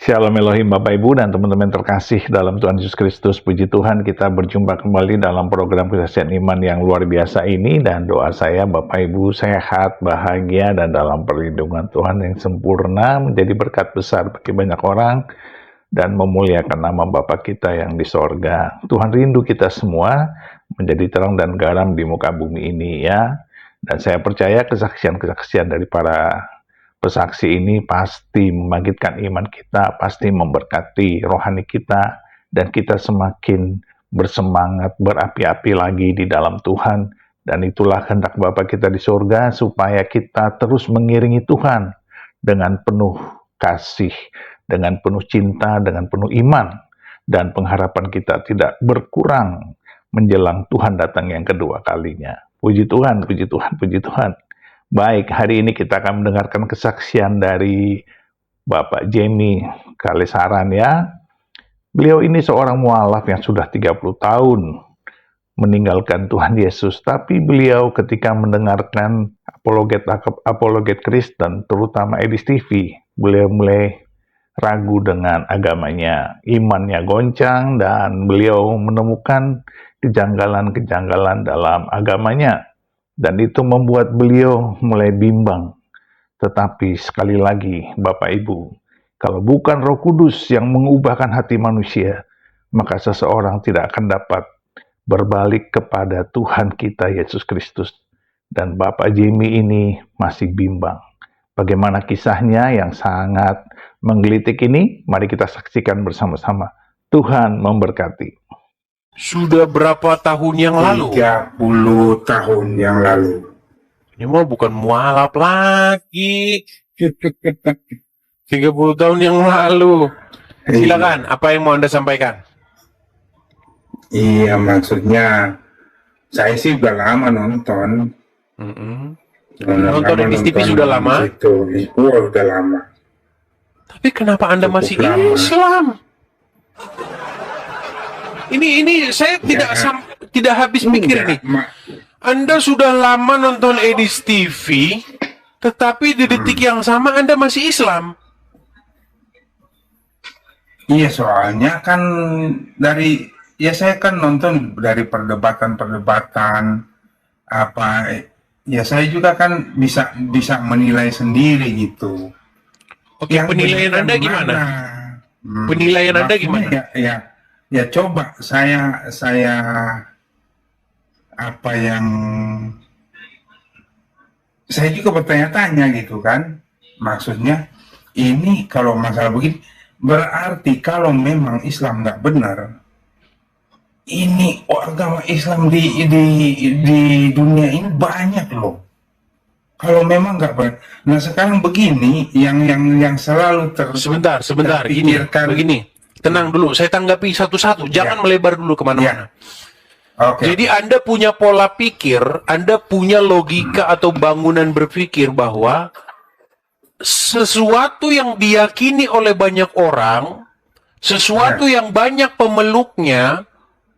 Shalom Elohim Bapak Ibu dan teman-teman terkasih dalam Tuhan Yesus Kristus. Puji Tuhan, kita berjumpa kembali dalam program Kesaksian Iman yang luar biasa ini. Dan doa saya Bapak Ibu sehat, bahagia, dan dalam perlindungan Tuhan yang sempurna, menjadi berkat besar bagi banyak orang dan memuliakan nama Bapa kita yang di sorga. Tuhan rindu kita semua menjadi terang dan garam di muka bumi ini ya. Dan saya percaya kesaksian-kesaksian dari para pesaksi ini pasti membangkitkan iman kita, pasti memberkati rohani kita, dan kita semakin bersemangat, berapi-api lagi di dalam Tuhan. Dan itulah kehendak Bapa kita di surga, supaya kita terus mengiringi Tuhan dengan penuh kasih, dengan penuh cinta, dengan penuh iman, dan pengharapan kita tidak berkurang menjelang Tuhan datang yang kedua kalinya. Puji Tuhan, puji Tuhan, puji Tuhan. Baik, hari ini kita akan mendengarkan kesaksian dari Bapak Jamie Kalesaran ya. Beliau ini seorang mualaf yang sudah 30 tahun meninggalkan Tuhan Yesus, tapi beliau ketika mendengarkan apologet Kristen, terutama Edis TV, beliau mulai ragu dengan agamanya, imannya goncang, dan beliau menemukan kejanggalan-kejanggalan dalam agamanya. Dan itu membuat beliau mulai bimbang. Tetapi sekali lagi, Bapak Ibu, kalau bukan Roh Kudus yang mengubahkan hati manusia, maka seseorang tidak akan dapat berbalik kepada Tuhan kita Yesus Kristus. Dan Bapak Jamie ini masih bimbang. Bagaimana kisahnya yang sangat menggelitik ini? Mari kita saksikan bersama-sama. Tuhan memberkati. Sudah berapa tahun yang lalu? 30 tahun yang lalu. Ini mah bukan mualaf lagi. 30 tahun yang lalu. Silakan, apa yang mau Anda sampaikan? Iya, maksudnya saya sih udah lama nonton. Nonton Edis TV sudah lama? Itu udah lama. Tapi kenapa Anda Cukup masih lama. Islam? Ini saya tidak habis mikir nih. Anda sudah lama nonton Edis TV, tetapi di detik yang sama Anda masih Islam. Iya, soalnya kan saya kan nonton dari perdebatan apa, ya saya juga kan bisa menilai sendiri gitu. Oke, penilaian Anda gimana? Penilaian Anda gimana? Ya coba saya apa yang saya juga bertanya-tanya gitu kan, maksudnya ini kalau masalah begini berarti kalau memang Islam nggak benar, ini agama Islam di dunia ini banyak loh. Kalau memang nggak benar, nah sekarang begini yang selalu Sebentar, begini. Tenang dulu, saya tanggapi satu-satu. Jangan melebar dulu kemana-mana. Okay. Jadi Anda punya pola pikir, Anda punya logika atau bangunan berpikir bahwa sesuatu yang diyakini oleh banyak orang, sesuatu yang banyak pemeluknya,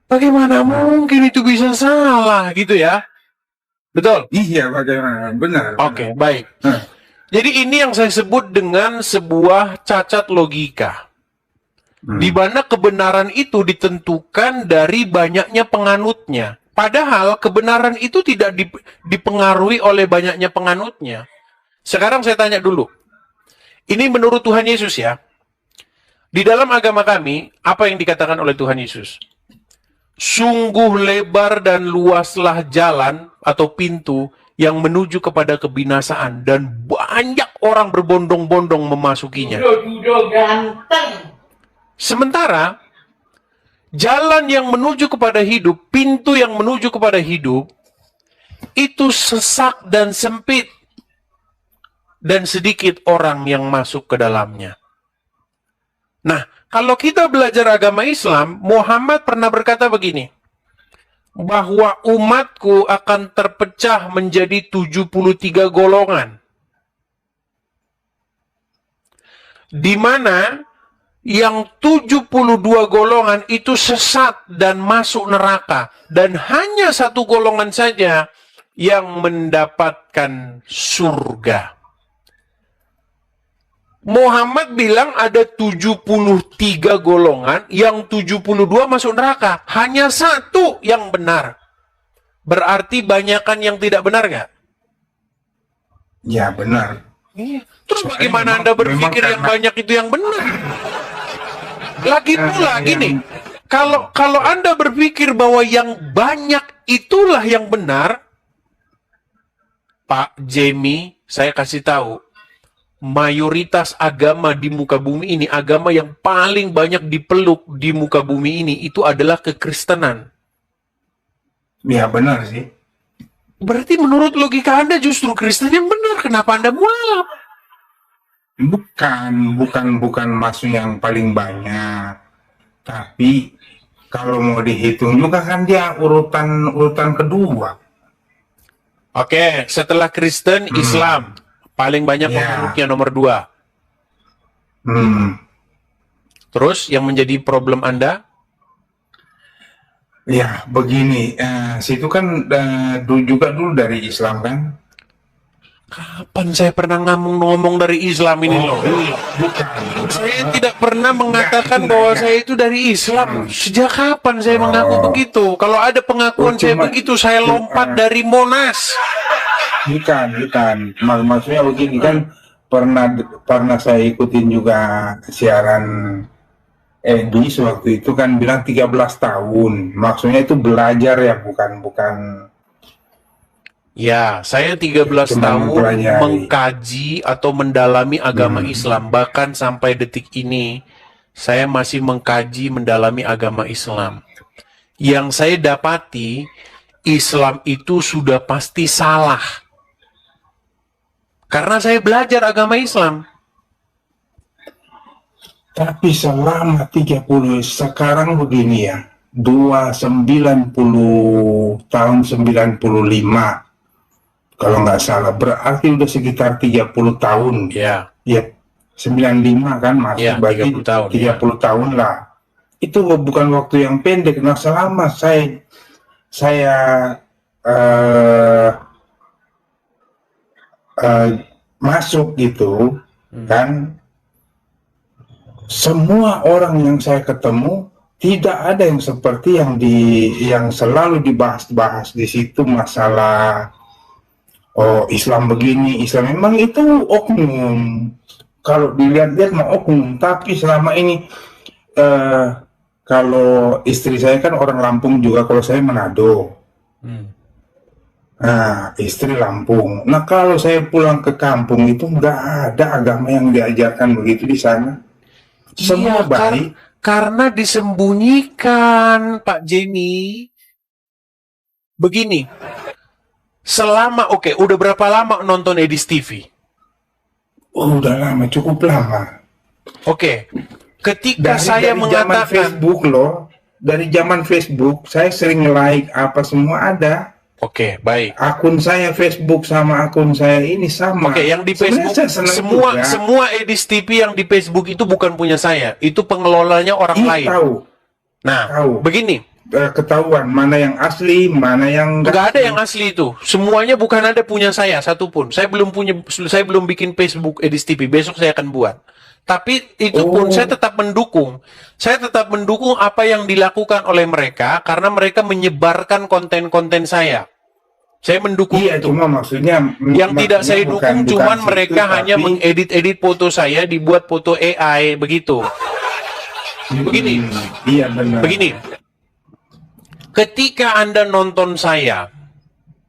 bagaimana mungkin itu bisa salah gitu ya? Betul? Iya, bagaimana? Benar. Oke, baik. Jadi ini yang saya sebut dengan sebuah cacat logika. Di mana kebenaran itu ditentukan dari banyaknya penganutnya. Padahal kebenaran itu tidak dipengaruhi oleh banyaknya penganutnya. Sekarang saya tanya dulu. Ini menurut Tuhan Yesus ya. Di dalam agama kami, apa yang dikatakan oleh Tuhan Yesus? Sungguh lebar dan luaslah jalan atau pintu yang menuju kepada kebinasaan. Dan banyak orang berbondong-bondong memasukinya. Sementara, jalan yang menuju kepada hidup, pintu yang menuju kepada hidup, itu sesak dan sempit. Dan sedikit orang yang masuk ke dalamnya. Nah, kalau kita belajar agama Islam, Muhammad pernah berkata begini, bahwa umatku akan terpecah menjadi 73 golongan. Di mana yang 72 golongan itu sesat dan masuk neraka. Dan hanya satu golongan saja yang mendapatkan surga. Muhammad bilang ada 73 golongan, yang 72 masuk neraka. Hanya satu yang benar. Berarti banyakan yang tidak benar nggak? Ya benar. Iya. Terus Soalnya bagaimana memang- Anda berpikir memang yang karena- banyak itu yang benar? Lagi pula yang- gini, kalau Anda berpikir bahwa yang banyak itulah yang benar, Pak Jamie, saya kasih tahu, mayoritas agama di muka bumi ini, agama yang paling banyak dipeluk di muka bumi ini, itu adalah kekristenan. Ya benar sih. Berarti menurut logika Anda justru Kristen yang benar. Kenapa Anda mualaf? Bukan maksud yang paling banyak. Tapi kalau mau dihitung juga kan dia urutan kedua. Oke, setelah Kristen, Islam. Paling banyak Ya. pengaruhnya nomor 2. Hmm. Terus yang menjadi problem Anda? Ya begini, situ kan juga dulu dari Islam kan. Kapan saya pernah ngomong dari Islam ini loh? Bukan. Saya tidak pernah mengatakan Enggak, bahwa enggak. saya itu dari Islam. Sejak kapan saya mengaku begitu? Kalau ada pengakuan saya cuma- begitu, saya lompat dari Monas. Bukan. Maksudnya begini kan, pernah saya ikutin juga siaran Edis waktu itu kan bilang 13 tahun. Maksudnya itu belajar ya, bukan Ya, saya 13 Cuma tahun mempelajari. mengkaji atau mendalami agama Islam. Bahkan sampai detik ini, saya masih mengkaji, mendalami agama Islam. Yang saya dapati, Islam itu sudah pasti salah. Karena saya belajar agama Islam. Tapi selama 30 sekarang begini ya, 90 tahun 95 kalau nggak salah, berarti udah sekitar 30 tahun. Ya, Ya, 95 kan masuk Ya, berarti 30 tahun, 30 tahun lah. Itu bukan waktu yang pendek. Nah, selama saya masuk gitu kan, semua orang yang saya ketemu tidak ada yang seperti yang selalu dibahas-bahas di situ masalah Islam begini, Islam memang itu oknum. Kalau dilihat-lihat mah oknum, tapi selama ini kalau istri saya kan orang Lampung juga, kalau saya Manado. Nah, istri Lampung. Nah, kalau saya pulang ke kampung itu nggak ada agama yang diajarkan begitu di sana. Semua Iya, baik. karena disembunyikan, Pak Jenny. Begini, udah berapa lama nonton Edis TV? Oh, udah lama, cukup lama. Oke, ketika saya zaman mengatakan, Facebook loh, dari zaman Facebook saya sering like apa semua ada. oke, baik. Akun saya Facebook sama akun saya ini sama. Oke, yang di Sebenarnya Facebook, saya senang juga. semua Edis TV yang di Facebook itu bukan punya saya, itu pengelolanya orang Iya, lain. tahu. Nah, tahu. begini, Ketahuan mana yang asli, mana yang nggak ada yang asli itu. Semuanya bukan ada punya saya satupun. Saya belum bikin Facebook Edis TV. Besok saya akan buat. Tapi itu pun Oh. saya tetap mendukung. Saya tetap mendukung apa yang dilakukan oleh mereka karena mereka menyebarkan konten-konten saya. Saya mendukung Iya, itu. cuma maksudnya Yang tidak saya bukan- dukung cuman bukan mereka situ, hanya tapi- mengedit-edit foto saya, dibuat foto AI begitu. Begini. Iya benar. Begini, ketika Anda nonton saya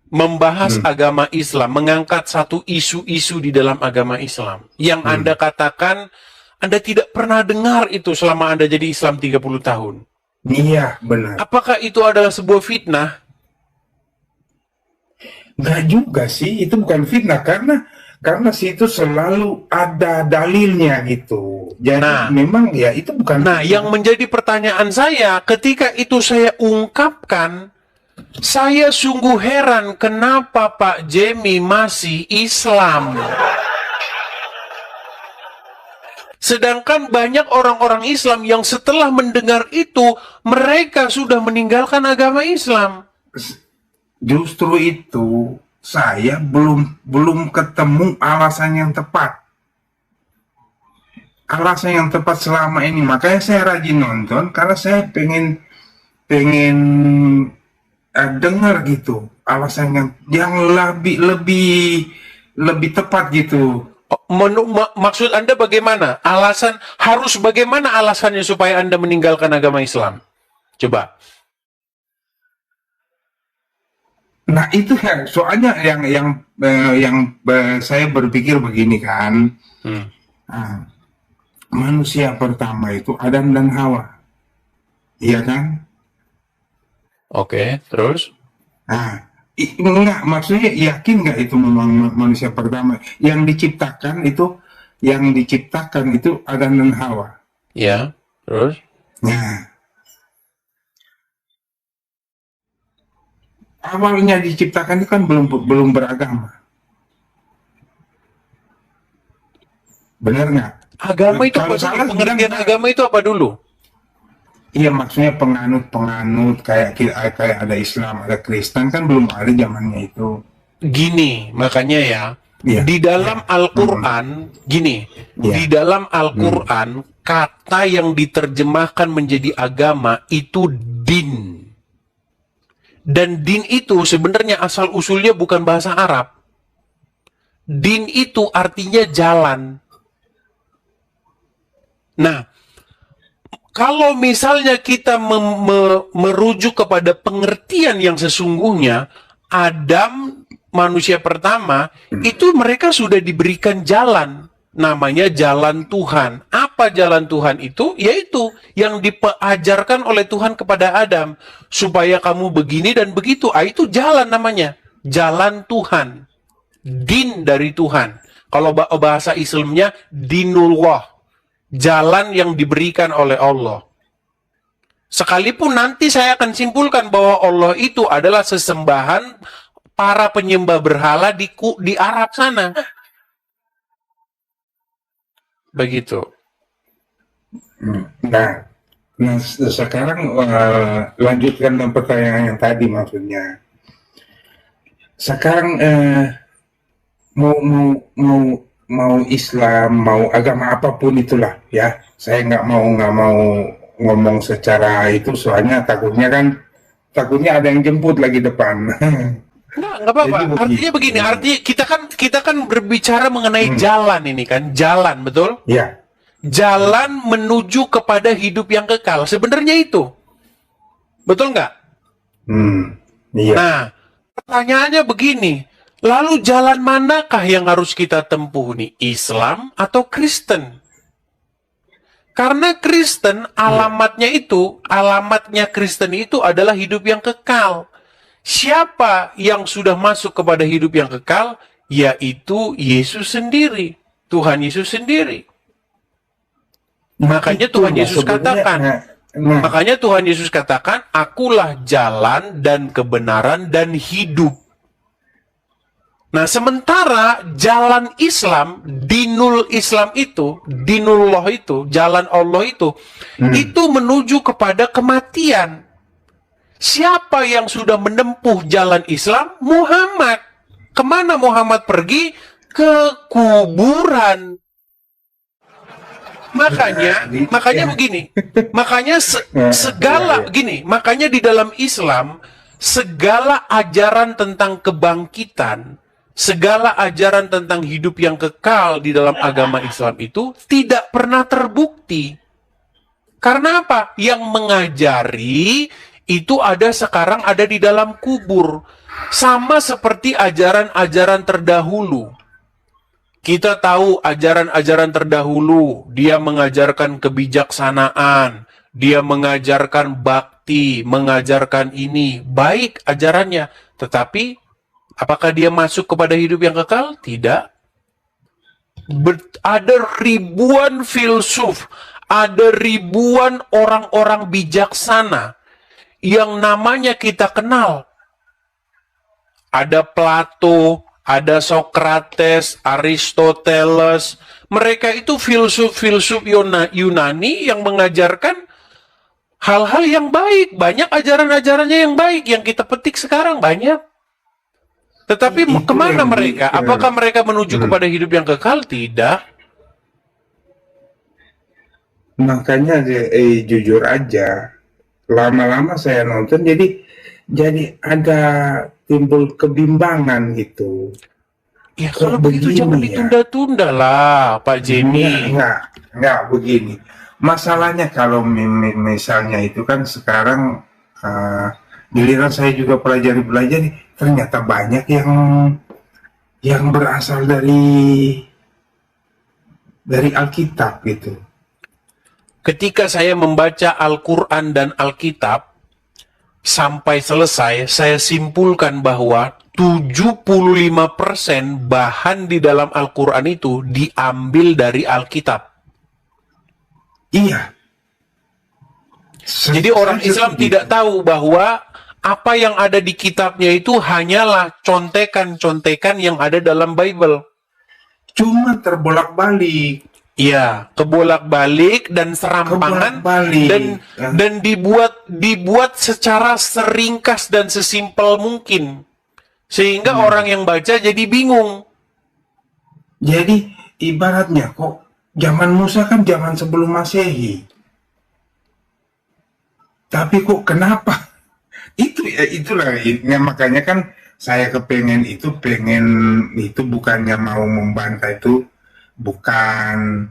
membahas agama Islam, mengangkat satu isu-isu di dalam agama Islam, yang Anda katakan Anda tidak pernah dengar itu selama Anda jadi Islam 30 tahun. Iya benar. Apakah itu adalah sebuah fitnah? Nggak juga sih, itu bukan fitnah karena situ selalu ada dalilnya gitu. Jadi Nah. memang ya itu bukan. Nah, yang menjadi pertanyaan saya, ketika itu saya ungkapkan, saya sungguh heran kenapa Pak Jamie masih Islam. Sedangkan banyak orang-orang Islam yang setelah mendengar itu, mereka sudah meninggalkan agama Islam. Justru itu saya belum ketemu alasan yang tepat. alasan yang tepat selama ini. Makanya saya rajin nonton karena saya pengen pengen dengar gitu alasan yang lebih lebih lebih tepat gitu. Maksud Anda bagaimana? Bagaimana alasannya supaya Anda meninggalkan agama Islam? Coba. Nah itu ya, soalnya saya berpikir begini kan, nah, manusia pertama itu Adam dan Hawa, iya kan? Oke, terus? Nah, enggak, maksudnya yakin nggak itu memang manusia pertama yang diciptakan itu Adam dan Hawa. Ya, terus? Nah, awalnya diciptakan itu kan belum beragama, benar nggak? Agama itu Kalau apa dulu? salah Pengertian bilang, agama itu apa dulu? iya maksudnya penganut kayak ada Islam, ada Kristen kan belum ada zamannya itu. Gini, makanya ya, Iya, di dalam iya. Al-Quran, gini, Iya. di dalam Al-Quran, kata yang diterjemahkan menjadi agama itu din. Dan din itu sebenarnya asal-usulnya bukan bahasa Arab. Din itu artinya jalan. Nah, kalau misalnya kita merujuk kepada pengertian yang sesungguhnya, Adam, manusia pertama, itu mereka sudah diberikan jalan. Namanya jalan Tuhan. Apa jalan Tuhan itu? Yaitu yang diajarkan oleh Tuhan kepada Adam. Supaya kamu begini dan begitu. Itu jalan namanya. Jalan Tuhan. Din dari Tuhan. Kalau bahasa Islamnya, dinullah. Jalan yang diberikan oleh Allah. Sekalipun nanti saya akan simpulkan bahwa Allah itu adalah sesembahan para penyembah berhala di Arab sana. Begitu. Nah, sekarang lanjutkan dengan pertanyaan yang tadi maksudnya. Sekarang mau Islam, mau agama apapun itulah ya. Saya nggak mau ngomong secara itu soalnya takutnya ada yang jemput lagi depan. Nggak apa-apa. Jadi Artinya begini, begitu. artinya kita kan berbicara mengenai jalan ini kan, jalan, betul? Ya, Jalan menuju kepada hidup yang kekal. Sebenarnya itu. Betul nggak? iya. Nah, pertanyaannya begini. Lalu jalan manakah yang harus kita tempuh nih? Islam atau Kristen? Karena Kristen alamatnya Kristen itu adalah hidup yang kekal. Siapa yang sudah masuk kepada hidup yang kekal? Yaitu Yesus sendiri. Tuhan Yesus sendiri. Makanya Itu Tuhan Yesus sebenarnya, katakan, makanya Tuhan Yesus katakan, akulah jalan dan kebenaran dan hidup. Nah, sementara jalan Islam, dinul Islam itu, dinullah itu, jalan Allah itu menuju kepada kematian. Siapa yang sudah menempuh jalan Islam? Muhammad. Kemana Muhammad pergi? Ke kuburan. Makanya begini. Makanya makanya di dalam Islam segala ajaran tentang kebangkitan, segala ajaran tentang hidup yang kekal di dalam agama Islam itu tidak pernah terbukti. Karena apa? Yang mengajari itu sekarang ada di dalam kubur. Sama seperti ajaran-ajaran terdahulu. Kita tahu ajaran-ajaran terdahulu, dia mengajarkan kebijaksanaan, dia mengajarkan bakti, mengajarkan ini, baik ajarannya. Tetapi, apakah dia masuk kepada hidup yang kekal? Tidak. Ada ribuan filsuf, ada ribuan orang-orang bijaksana yang namanya kita kenal. Ada Plato, ada Socrates, Aristoteles. Mereka itu filsuf-filsuf Yunani yang mengajarkan hal-hal yang baik. Banyak ajaran-ajarannya yang baik yang kita petik sekarang banyak. Tetapi kemana mereka? Apakah mereka menuju kepada hidup yang kekal? Tidak. makanya jujur aja, lama-lama saya nonton jadi ada timbul kebimbangan gitu. Ya Kok kalau begitu jangan begini ya? ditunda-tunda lah, Pak Jenny. Enggak begini. Masalahnya kalau misalnya itu kan sekarang giliran saya juga pelajari, ternyata banyak yang berasal dari Alkitab gitu. Ketika saya membaca Al-Quran dan Alkitab, sampai selesai, saya simpulkan bahwa 75% bahan di dalam Al-Quran itu diambil dari Alkitab. Iya. Jadi orang Islam tidak tahu bahwa apa yang ada di kitabnya itu hanyalah contekan-contekan yang ada dalam Bible. Cuma terbolak-balik. Iya, kebolak-balik dan serampangan dan dibuat secara seringkas dan sesimpel mungkin. Sehingga orang yang baca jadi bingung. Jadi ibaratnya kok zaman Musa kan zaman sebelum Masehi. Tapi kok kenapa? Itulah makanya kan saya pengen itu bukannya mau membantah itu, bukan.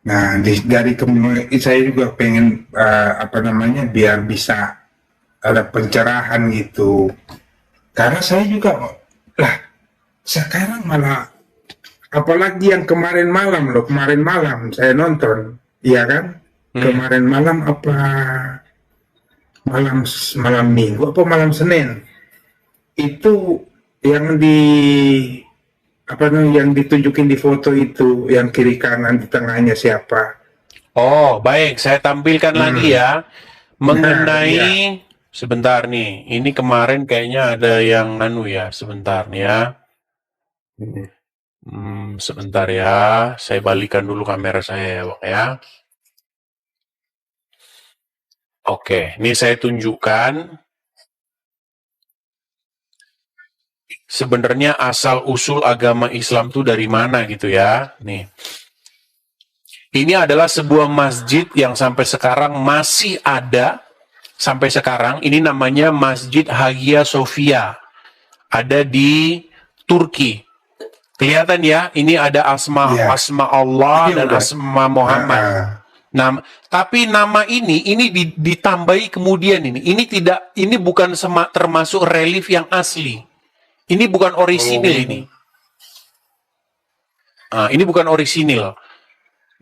Nah, saya juga pengen biar bisa ada pencerahan gitu. Karena saya juga sekarang malah apalagi yang kemarin malam saya nonton, iya kan? Kemarin malam malam Minggu apa malam Senin itu yang yang ditunjukin di foto itu, yang kiri kanan di tengahnya siapa? Oh, baik, saya tampilkan lagi ya mengenai iya. sebentar nih. Ini kemarin kayaknya ada yang ya, sebentar nih ya. Sebentar ya, saya balikan dulu kamera saya ya, Bang ya. Oke, ini saya tunjukkan sebenarnya asal-usul agama Islam itu dari mana gitu ya. Nih. Ini adalah sebuah masjid yang sampai sekarang masih ada. Sampai sekarang ini namanya Masjid Hagia Sophia. Ada di Turki. Kelihatan ya, ini ada asma Allah dan asma Muhammad. Nah, tapi nama ini ditambahi kemudian ini. Ini bukan termasuk relief yang asli. Ini bukan orisinil ini. Ini bukan orisinil.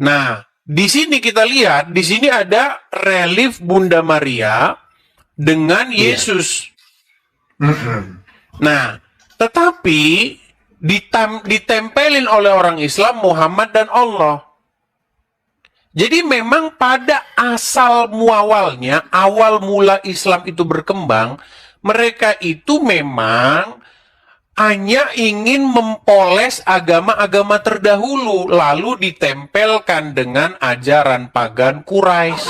Nah, di sini kita lihat, di sini ada relief Bunda Maria dengan Yesus. Nah, tetapi ditempelin oleh orang Islam Muhammad dan Allah. Jadi memang pada asal muawalnya, awal mula Islam itu berkembang, mereka itu memang hanya ingin mempoles agama-agama terdahulu, lalu ditempelkan dengan ajaran pagan Quraisy.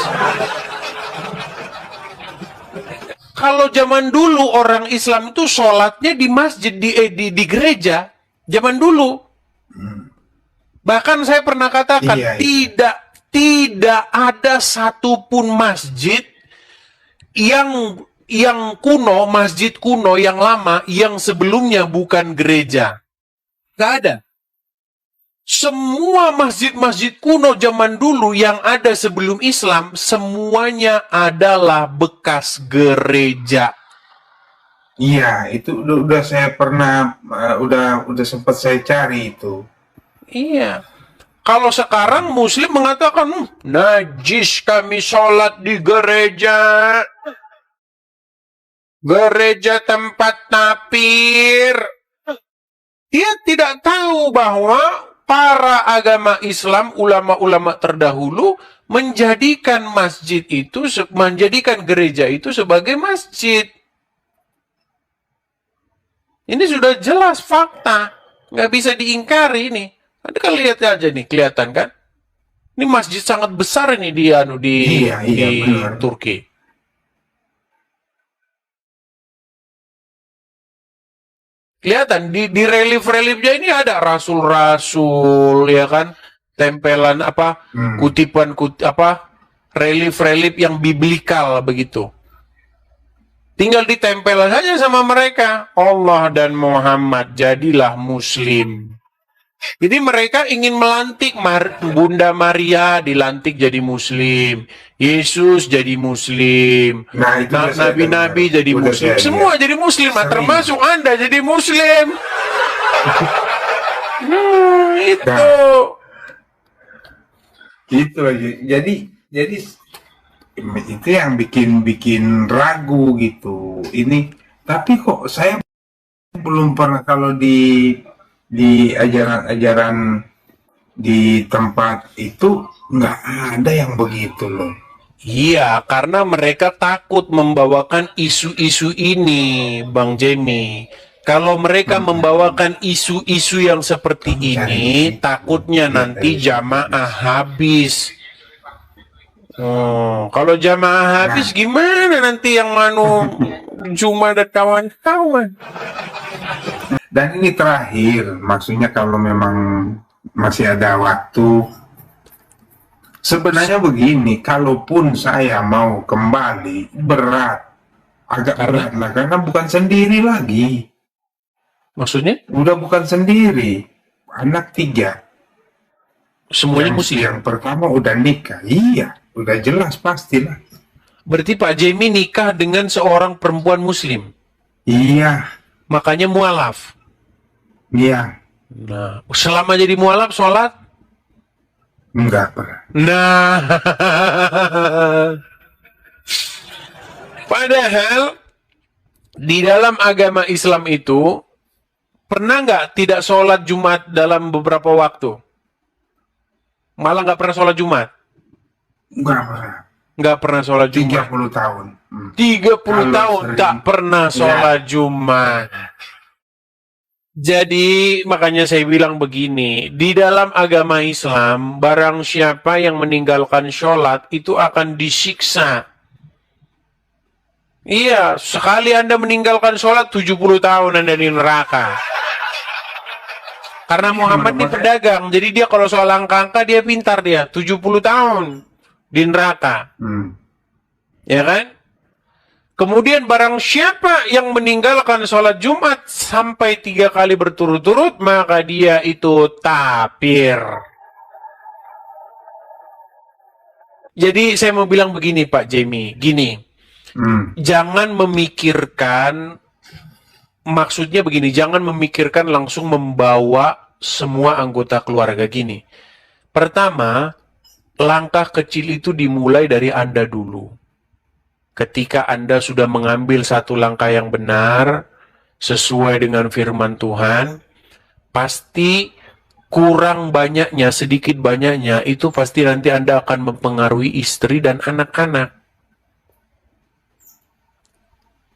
Kalau zaman dulu orang Islam itu sholatnya di masjid, di gereja, zaman dulu. Bahkan saya pernah katakan, tidak ada satupun masjid yang kuno, masjid kuno yang lama, yang sebelumnya bukan gereja. Gak ada. Semua masjid-masjid kuno zaman dulu yang ada sebelum Islam, semuanya adalah bekas gereja. Iya, itu udah saya pernah, udah sempat saya cari itu. Iya. Kalau sekarang Muslim mengatakan, najis kami sholat di gereja. Gereja tempat tapir. Dia tidak tahu bahwa para agama Islam, ulama-ulama terdahulu, menjadikan gereja itu sebagai masjid. Ini sudah jelas fakta. Nggak bisa diingkari ini. Anda kan lihat aja nih, kelihatan kan? Ini masjid sangat besar ini di Turki. Kelihatan di relief-reliefnya ini ada rasul-rasul, ya kan? tempelan apa, kutipan relief-relief yang biblikal begitu. Tinggal ditempel saja sama mereka. Allah dan Muhammad jadilah Muslim. Jadi mereka ingin melantik Bunda Maria dilantik jadi Muslim, Yesus jadi Muslim, Nah, itu udah saya Nabi-Nabi dengar. jadi Udah Muslim, saya semua lihat. jadi Muslim, nah, Sering. termasuk Anda jadi Muslim. Itu. Nah. Gitu aja. Jadi itu yang bikin ragu gitu. Ini tapi kok saya belum pernah kalau di ajaran-ajaran di tempat itu nggak ada yang begitu loh. Iya, karena mereka takut membawakan isu-isu ini, Bang Jemi. Kalau mereka membawakan isu-isu yang seperti ini, takutnya nanti jamaah habis. Oh, kalau jamaah habis gimana nanti yang cuma ada kawan-kawan? Dan ini terakhir, maksudnya kalau memang masih ada waktu, sebenarnya begini, kalaupun saya mau kembali, agak berat lah, karena bukan sendiri lagi. Maksudnya? Udah bukan sendiri, anak 3. Semuanya Muslim. Yang pertama udah nikah, iya, udah jelas pastilah. Berarti Pak Jemi nikah dengan seorang perempuan Muslim. Iya, Makanya mualaf. iya, Nah, selama jadi mualaf sholat? enggak pernah. Nah, padahal di dalam agama Islam itu pernah nggak tidak sholat Jumat dalam beberapa waktu? Malah nggak pernah sholat Jumat? Enggak pernah. Nggak pernah sholat Jumat. 30 tahun. 30 Kalau tahun sering. tak pernah sholat Jumat. Jadi makanya saya bilang begini, di dalam agama Islam, barang siapa yang meninggalkan sholat itu akan disiksa. Iya, sekali Anda meninggalkan sholat 70 tahun Anda di neraka. Karena Muhammad ini pedagang, jadi dia kalau soal angka-angka dia pintar dia, 70 tahun di neraka. Ya kan? Kemudian barang siapa yang meninggalkan sholat Jumat sampai 3 kali berturut-turut, maka dia itu tapir. Jadi saya mau bilang begini Pak Jemi, gini, jangan memikirkan, maksudnya begini, jangan memikirkan langsung membawa semua anggota keluarga gini. Pertama, langkah kecil itu dimulai dari Anda dulu. Ketika Anda sudah mengambil satu langkah yang benar, sesuai dengan firman Tuhan, pasti kurang banyaknya, sedikit banyaknya, itu pasti nanti Anda akan mempengaruhi istri dan anak-anak.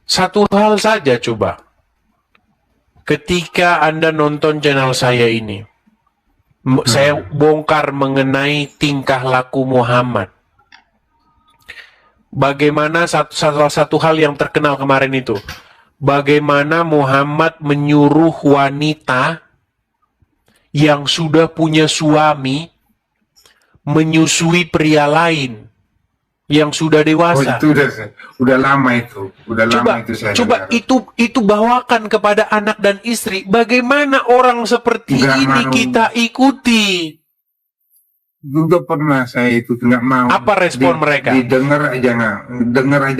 Satu hal saja coba. Ketika Anda nonton channel saya ini, saya bongkar mengenai tingkah laku Muhammad. Bagaimana salah satu hal yang terkenal kemarin itu, bagaimana Muhammad menyuruh wanita yang sudah punya suami menyusui pria lain yang sudah Oh, dewasa. itu udah lama itu. Coba, saya coba dengar. itu bawakan kepada anak dan istri. Bagaimana orang seperti Nggak ini mau. kita ikuti? Juga pernah saya itu nggak mau. Apa respon mereka? Dengar aja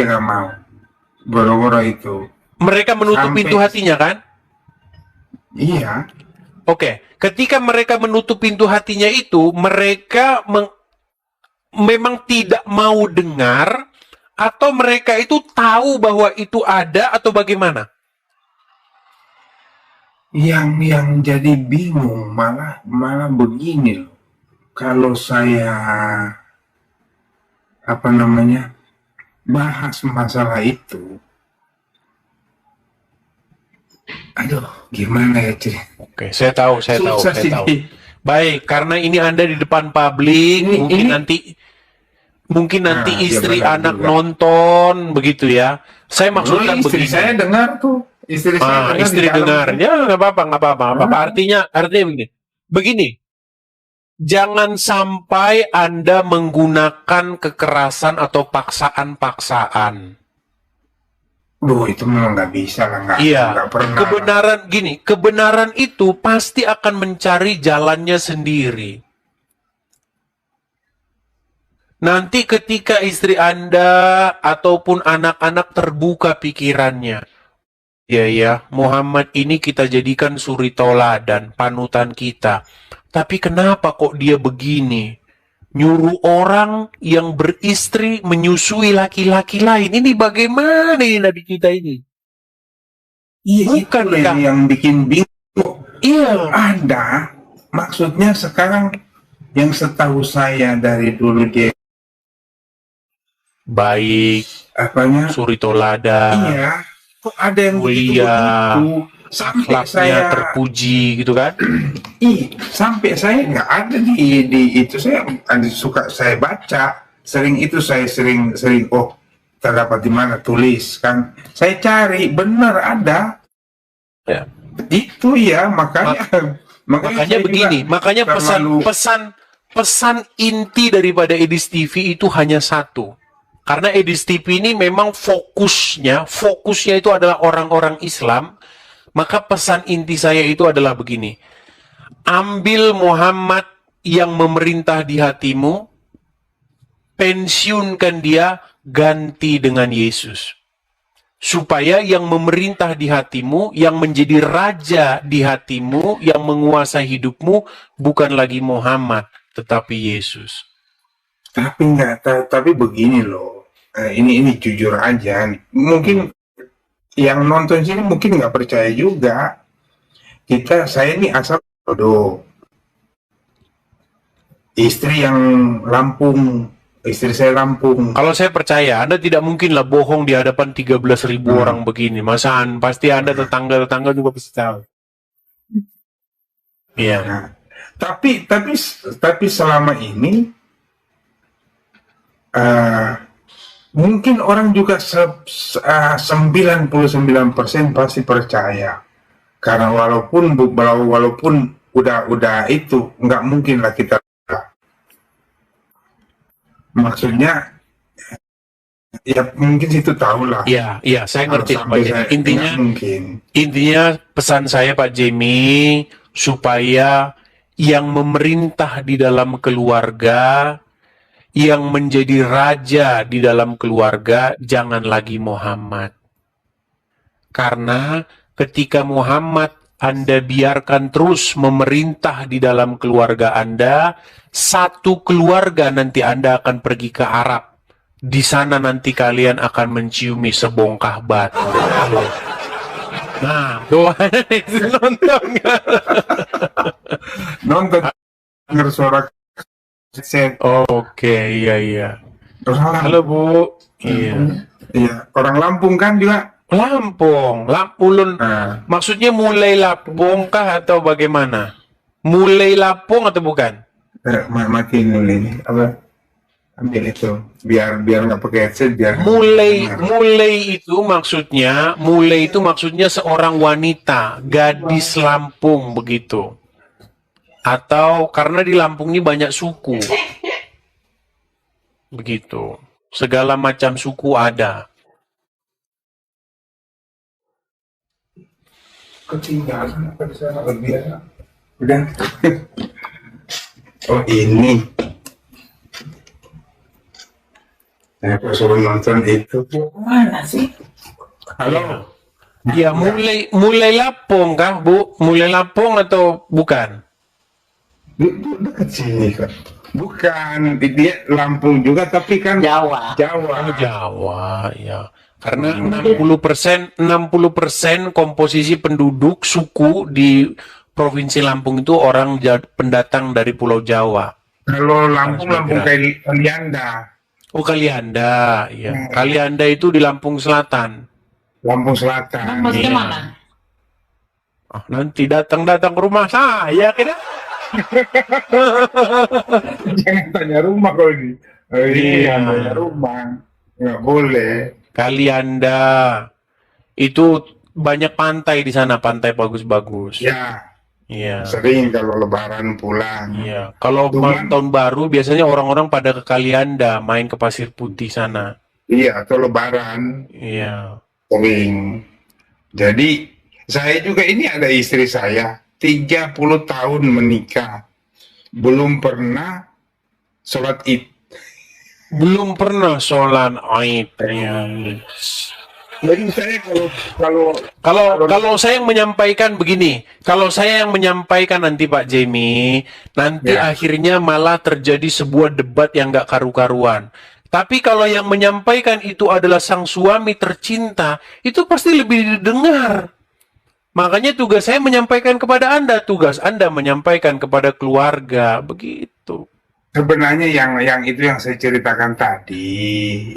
nggak mau. Boro-boro itu. Mereka menutup Sampai- pintu hatinya kan? Iya. Oke, ketika mereka menutup pintu hatinya itu, mereka memang tidak mau dengar, atau mereka itu tahu bahwa itu ada, atau bagaimana? Yang jadi bingung malah begini loh. Kalau saya bahas masalah itu, aduh, gimana ya Cik? Oke, saya tahu. Susah sih. Baik, karena ini Anda di depan publik, mungkin nanti Nah, istri ya benar anak juga. nonton begitu ya. Saya maksudkan Istri begini. saya dengar tuh. Istri saya dengar Istri di dalam. dengar. Ya nggak apa-apa. Artinya begini. Begini. Jangan sampai Anda menggunakan kekerasan atau paksaan-paksaan. Itu memang nggak bisa lah, nggak Iya, pernah. kebenaran itu pasti akan mencari jalannya sendiri. Nanti ketika istri Anda ataupun anak-anak terbuka pikirannya, ya, Muhammad ini kita jadikan suri tauladan, panutan kita. Tapi kenapa kok dia begini? Nyuruh orang yang beristri menyusui laki-laki lain. Ini bagaimana ini Nabi kita ini? Iya, Bukankah? yang bikin bingung. Iya. Ada, maksudnya sekarang yang setahu saya dari dulu dia Baik, apanya? suri tauladan, Iya, kok ada yang mulia, begitu? Sampai akhlaknya saya terpuji gitu kan? sampai saya nggak ada di itu, saya suka saya baca sering itu, saya sering terdapat di mana tulis kan, saya cari benar ada Ya. itu ya, makanya Makanya saya begini, juga makanya terlalu- pesan inti daripada Edis TV itu hanya satu. Karena Edis TV ini memang fokusnya itu adalah orang-orang Islam. Maka pesan inti saya itu adalah begini. Ambil Muhammad yang memerintah di hatimu, pensiunkan dia, ganti dengan Yesus. Supaya yang memerintah di hatimu, yang menjadi raja di hatimu, yang menguasai hidupmu, bukan lagi Muhammad, tetapi Yesus. tapi begini loh, ini jujur aja, mungkin yang nonton sini mungkin nggak percaya juga, saya ini asal bodoh, istri saya Lampung. Kalau saya percaya, Anda tidak mungkinlah bohong di hadapan 13.000 orang begini. Masaan, pasti Anda tetangga-tetangga juga pasti tahu. Iya. Nah, tapi selama ini mungkin orang juga 99% pasti percaya, karena walaupun udah itu nggak mungkin lah kita, maksudnya ya mungkin situ tahu lah. Iya, saya ngerti Pak Jamie. Intinya Pesan saya Pak Jamie, supaya yang memerintah di dalam keluarga, yang menjadi raja di dalam keluarga, jangan lagi Muhammad. Karena ketika Muhammad Anda biarkan terus memerintah di dalam keluarga Anda, satu keluarga nanti Anda akan pergi ke Arab. Di sana nanti kalian akan menciumi sebongkah batu. Nah, doanya itu nonton denger suara set. Oke, iya. Orang Halo Bu. Iya. Orang Lampung kan juga. Lampung, Ulun. Nah, Maksudnya mulai Lampung kah atau bagaimana? Mulai Lampung atau bukan? matiin dulu ini apa? Ambil itu biar nggak pakai headset, biar Mulai itu maksudnya seorang wanita, gadis Lampung begitu. Atau karena di Lampung ini banyak suku. Begitu. Segala macam suku ada. ketinggalan apa di sana biasa. Udah. Oh ini. Saya suruh nonton itu. Mana sih? Halo. Ya, mulai Lampung kah, Bu? Mulai Lampung atau bukan? Dekat sini kan. Bukan, dia Lampung juga tapi kan Jawa. Jawa, ya. Karena 60% komposisi penduduk suku di Provinsi Lampung itu orang pendatang dari Pulau Jawa. Kalau Lampung kayak Kalianda. Oh, Kalianda, ya. Kalianda itu di Lampung Selatan. Lampung Selatan. Maksudnya Iya. mana? Oh, nanti datang ke rumah saya kira. Jangan tanya rumah kalau ini. Oh, Iya. tanya rumah. Nggak boleh. Kalianda itu banyak pantai di sana, pantai bagus-bagus. Ya, Iya. Sering kalau lebaran pulang. Iya. Kalau Cuman, tahun baru biasanya orang-orang pada ke Kalianda main ke Pasir Putih sana. iya, atau lebaran Iya. sering. Jadi, saya juga ini ada istri saya, 30 tahun menikah. Belum pernah sholat id. Belum pernah sholat Aid. Iya. Jadi saya kalau Kalau saya yang menyampaikan begini, kalau saya yang menyampaikan nanti Pak Jamie, nanti ya, akhirnya malah terjadi sebuah debat yang gak karu-karuan. Tapi kalau yang menyampaikan itu adalah sang suami tercinta, itu pasti lebih didengar. Makanya tugas saya menyampaikan kepada Anda, tugas Anda menyampaikan kepada keluarga, begitu. sebenarnya yang itu yang saya ceritakan tadi,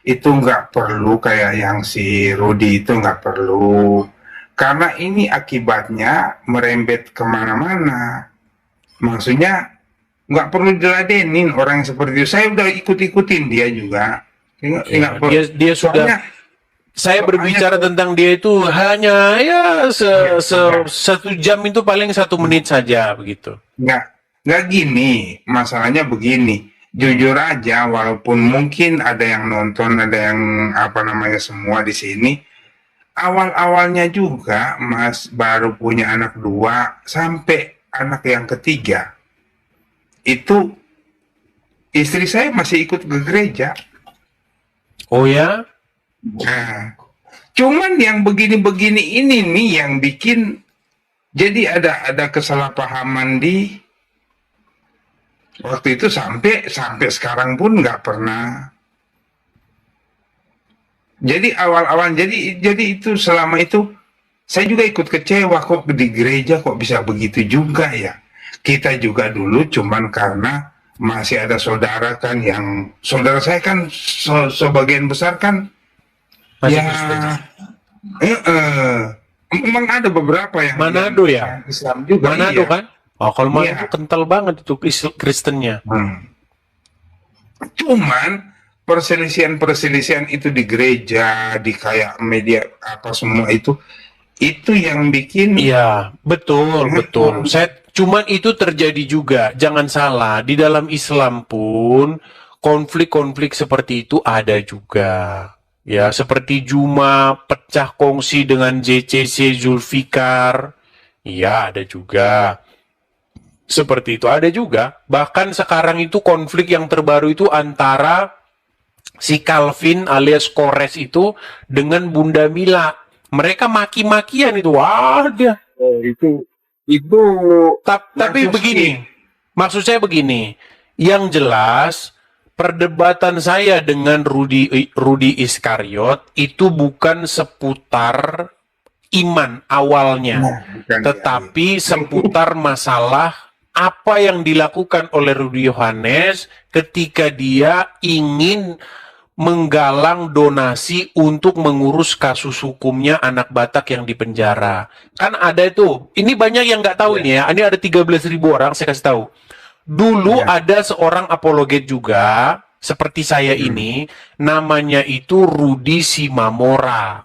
itu nggak perlu kayak yang si Rudy itu nggak perlu. Karena ini akibatnya merembet kemana-mana. Maksudnya nggak perlu diladenin orang yang seperti itu. Saya udah ikut-ikutin dia juga. Nggak Ya, perlu. dia sudah. Soalnya, Saya soalnya berbicara tentang dia itu hanya ya ya, ya, 1 jam itu paling 1 menit saja begitu. nggak gini. Masalahnya begini. Jujur aja, walaupun mungkin ada yang nonton, ada yang apa namanya semua di sini. Awal-awalnya juga, Mas baru punya anak 2 sampai anak yang ketiga. Itu istri saya masih ikut ke gereja. Oh ya? Nah, cuman yang begini-begini ini nih yang bikin jadi ada kesalahpahaman di waktu itu sampai sekarang pun nggak pernah. Jadi awal-awal jadi itu selama itu saya juga ikut kecewa kok di gereja kok bisa begitu juga ya. Kita juga dulu cuman karena masih ada saudara kan yang saudara saya kan sebagian besar kan Masih ya Kristen. memang ada beberapa yang Manado ya? yang Islam juga Manado iya. kan? Oh, kalau Manado Iya. kental banget itu Kristennya. Cuman perselisihan-perselisihan itu di gereja, di kayak media apa semua itu yang bikin Iya, betul. Cuman itu terjadi juga. Jangan salah, di dalam Islam pun konflik-konflik seperti itu ada juga. Ya, seperti Juma pecah kongsi dengan JCC Zulfikar. Iya, ada juga. Seperti itu ada juga. Bahkan sekarang itu konflik yang terbaru itu antara si Calvin alias Kores itu dengan Bunda Mila. Mereka maki-makian itu. Wah, dia. itu Tapi Markus begini, maksud saya begini. Yang jelas, perdebatan saya dengan Rudi Iskariot itu bukan seputar iman awalnya, bukan tetapi seputar masalah apa yang dilakukan oleh Rudi Yohanes ketika dia ingin menggalang donasi untuk mengurus kasus hukumnya anak Batak yang dipenjara. Kan ada itu. Ini banyak yang nggak tahu ini ya. Ini ada 13.000 orang, saya kasih tahu. Dulu Ya. ada seorang apologet juga, seperti saya ini, namanya itu Rudi Simamora.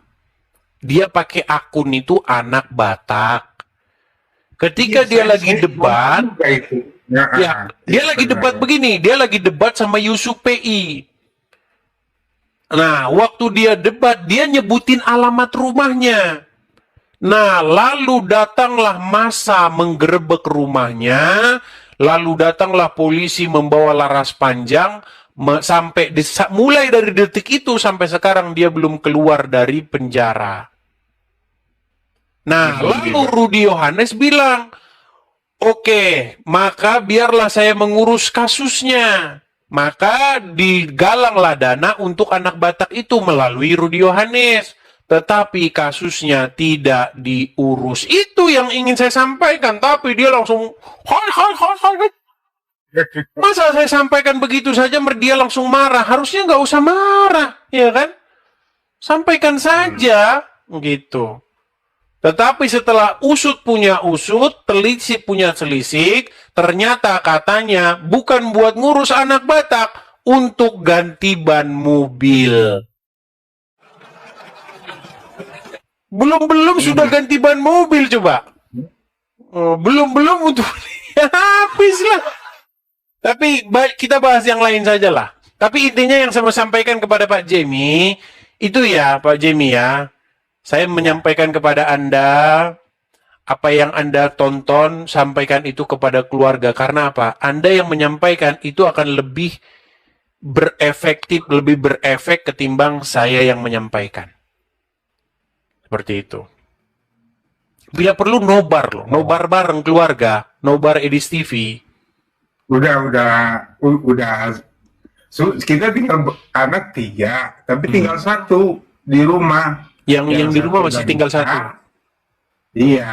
Dia pakai akun itu anak Batak. Ketika Iya, dia saya- lagi saya debat, juga itu. ya, dia lagi debat begini, dia lagi debat sama Yusuf PI. Nah, waktu dia debat, dia nyebutin alamat rumahnya. Nah, lalu datanglah massa menggerebek rumahnya, lalu datanglah polisi membawa laras panjang, mulai dari detik itu sampai sekarang dia belum keluar dari penjara. Nah, lalu Rudi Yohanes bilang, oke, maka biarlah saya mengurus kasusnya. Maka digalanglah dana untuk anak Batak itu melalui Rudi Yohanes. Tetapi kasusnya tidak diurus. Itu yang ingin saya sampaikan. Tapi dia langsung, hai. Masa saya sampaikan begitu saja, dia langsung marah. Harusnya nggak usah marah, ya kan? Sampaikan saja, gitu. Tetapi setelah usut punya usut, telisik punya telisik, ternyata katanya bukan buat ngurus anak Batak, untuk ganti ban mobil. Belum sudah ganti ban mobil coba. Belum untuk habis lah. Tapi kita bahas yang lain saja lah. Tapi intinya yang saya mau sampaikan kepada Pak Jamie, itu ya Pak Jamie ya, saya menyampaikan kepada Anda, apa yang Anda tonton, sampaikan itu kepada keluarga. Karena apa? Anda yang menyampaikan itu akan lebih berefektif, lebih berefek ketimbang saya yang menyampaikan. Seperti itu. Bila perlu nobar loh, nobar bareng keluarga, nobar Edis TV. Udah. Kita tinggal anak 3, tapi tinggal 1 di rumah. Yang di rumah satu masih lagi tinggal 1. Iya.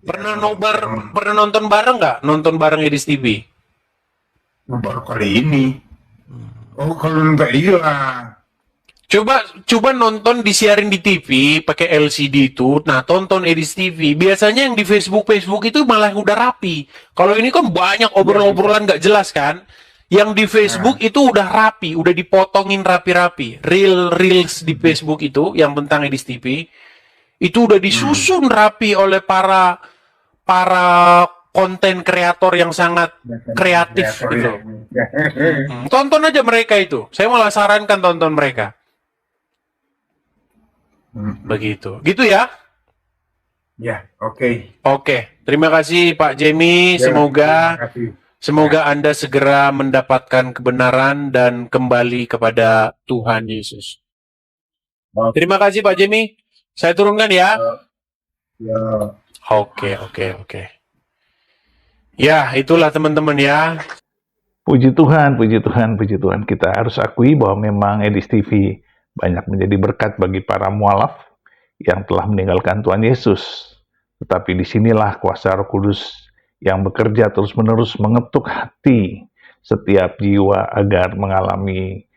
Pernah nobar, pernah nonton bareng nggak? Nonton bareng Edis TV? Baru kali ini. Oh, kalau nonton iya. Coba nonton disiarin di TV pakai LCD itu. Nah, tonton Edis TV. Biasanya yang di Facebook itu malah udah rapi. Kalau ini kan banyak obrolan-obrolan nggak jelas kan. Yang di Facebook itu udah rapi, udah dipotongin rapi-rapi. Reels di Facebook itu yang tentang Edis TV itu udah disusun rapi oleh para konten kreator yang sangat kreatif gitu. Tonton aja mereka itu. Saya malah sarankan tonton mereka. Begitu. Gitu ya? Ya, oke. Oke. Terima kasih Pak Jamie. Semoga Anda segera mendapatkan kebenaran dan kembali kepada Tuhan Yesus. Terima kasih Pak Jamie. Saya turunkan ya. Ya. Oke. Ya, itulah teman-teman ya. Puji Tuhan. Kita harus akui bahwa memang Edis TV banyak menjadi berkat bagi para mualaf yang telah meninggalkan Tuhan Yesus. Tetapi disinilah kuasa Roh Kudus yang bekerja terus-menerus mengetuk hati setiap jiwa agar mengalami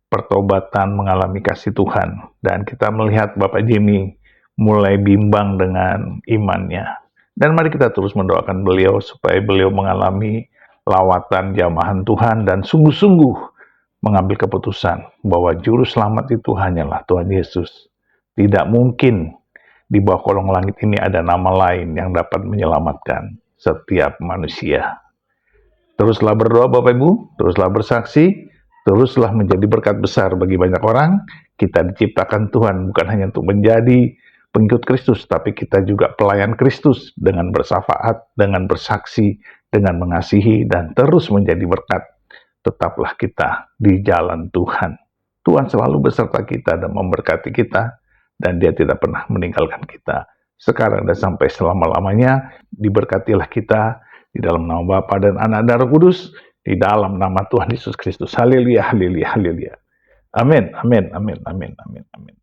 pertobatan, mengalami kasih Tuhan. Dan kita melihat Bapak Jamie mulai bimbang dengan imannya. Dan mari kita terus mendoakan beliau supaya beliau mengalami lawatan jamahan Tuhan dan sungguh-sungguh mengambil keputusan bahwa juru selamat itu hanyalah Tuhan Yesus. Tidak mungkin di bawah kolong langit ini ada nama lain yang dapat menyelamatkan setiap manusia. Teruslah berdoa Bapak Ibu, teruslah bersaksi, teruslah menjadi berkat besar bagi banyak orang. Kita diciptakan Tuhan bukan hanya untuk menjadi pengikut Kristus, tapi kita juga pelayan Kristus dengan bersafaat, dengan bersaksi, dengan mengasihi, dan terus menjadi berkat. Tetaplah kita di jalan Tuhan. Tuhan selalu beserta kita dan memberkati kita, dan Dia tidak pernah meninggalkan kita. Sekarang dan sampai selama-lamanya, diberkatilah kita di dalam nama Bapa dan Anak dan Roh Kudus, di dalam nama Tuhan Yesus Kristus. Haleluya, haleluya, haleluya. Amin, amin, amin, amin, amin, amin.